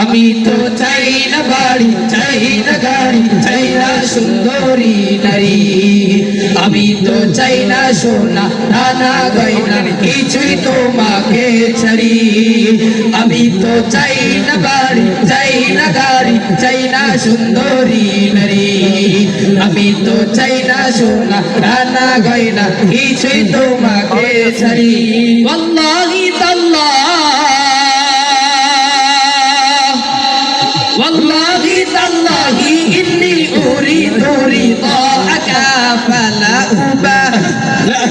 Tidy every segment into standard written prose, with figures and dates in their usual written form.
আমি তো চাই না বাড়ি, চাই না গাড়ি, চাই না সুন্দরী নারী। আমি তো চাই না সোনা দানা গয়না, কিছুই তোমাকে ছাড়ি। আমি তো চাই না বাড়ি, চাই না গাড়ি, চাই না সুন্দরী নারী। আমি তো চাই না সোনা দানা গয়না, কিছুই তোমাকে ছাড়ি। ওয়াল্লাহি তাল্লাহ والله تالله إني أريد رضاك فلا أبالي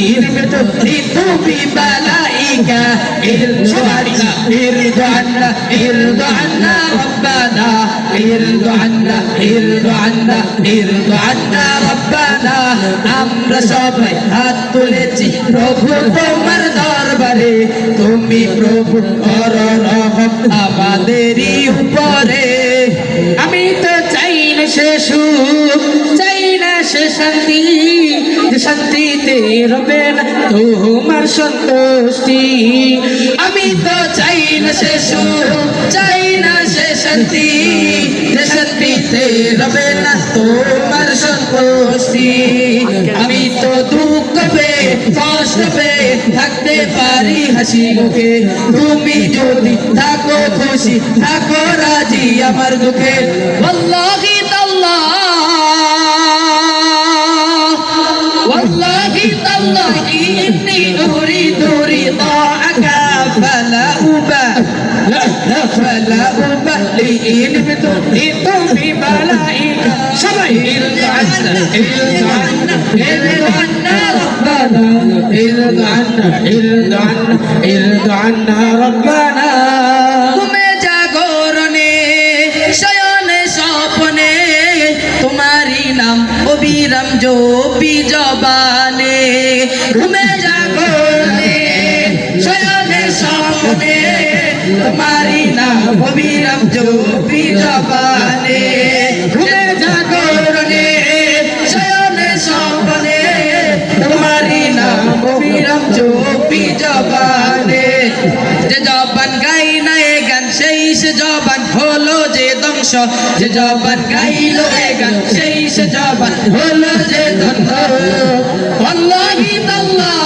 إن ابتليت ببلائك. ارض عنا ربنا، ارض عنا ربنا. আমরা সবাই হাত তুলেছি প্রভু তোমার দরবারে, তুমি প্রভু করো রহম আমাদেরই উপরে। আমি তো চাই না সে সুখ, চাই না সে শান্তি, যে শান্তিতে রবে না তোমার সন্তুষ্টি। আমি তো চাই না সে সুখ, চাই না সে শান্তি, যে শান্তিতে রবে না তোমার সন্তুষ্টি। আমি তো দুঃখ পেয়ে কষ্ট পেয়ে থাকতে পারি হাসি মুখে, তুমি যদি থাকো খুশি থাকো রাজি আমার দুঃখে। ওয়াল্লাহি তাল্লাহ والله تالله إني أريد رضاك فلا أبالي إن ابتليت ببلائك. سبعي ارض عنا ربنا، ارض عنا ربنا. তুমি জাগরণে শয়নে স্বপ্নে তোমারি নাম অবিরাম জপি জবানে। ঘুমে জাগরণে শয়নে স্বপ্নে তোমারি নাম অবিরাম জপি জবানে। ঘুমে জাগরণে শয়নে স্বপ্নে তোমারি নাম অবিরাম জপি জবানে। যে জবান গাই না এ গান সেই সে জবান হলো যে ধ্বংস, যে জবান গাইলো এ গান সেই সে জবান হলো যে ধ্বংস। ওয়াল্লাহি তাল্লাহ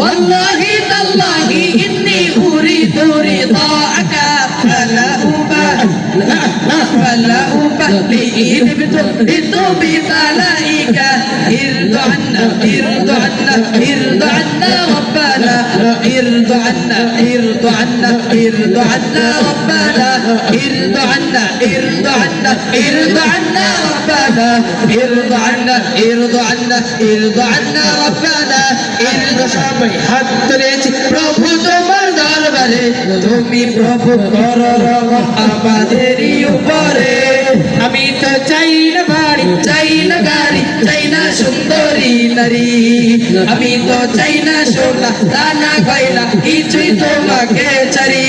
ওয়াল্লাহি তাল্লাহি ইন্নী উরিদু রিদাআকা ফালা أبالي إن ابتليت ببلائك. ارض عنا ربنا، ارض عنا ربنا، ارض عنا ربنا، ارض عنا ربنا. সবাই হাত তুলেছি প্রভু তোমার দরবারে, তুমি প্রভু করো রহম আমাদেরই উপরে। আমি তো চাই না বাড়ি, চাই না গাড়ি, চাই না সুন্দরী নারী। আমি তো চাই না সোনা দানা গয়না, কিছুই তোমাকে ছাড়ি।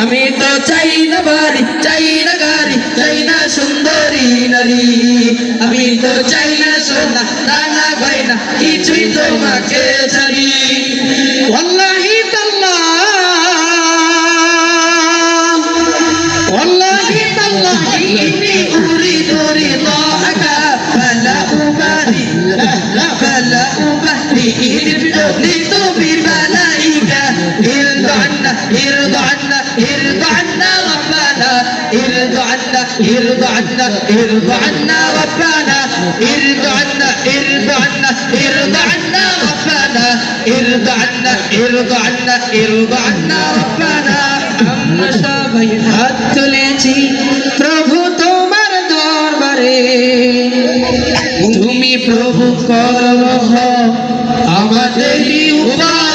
আমি তো চাই না বাড়ি, চাই না গাড়ি, চাই না সুন্দরী নারী। আমি তো চাই না সোনা দানা গয়না, কিছুই তোমাকে ছাড়ি। ওয়াল্লাহি তাল্লাহ والله تالله إني أريد رضاك فلا أبالي إن ابتليت ببلائك. ارض عنا ربنا، ارض عنا ربنا، ارض عنا ربنا. আমরা সবাই হাত তুলেছি প্রভু তোমার দরবারে, তুমি প্রভু করো রহম আমাদেরই উপরে।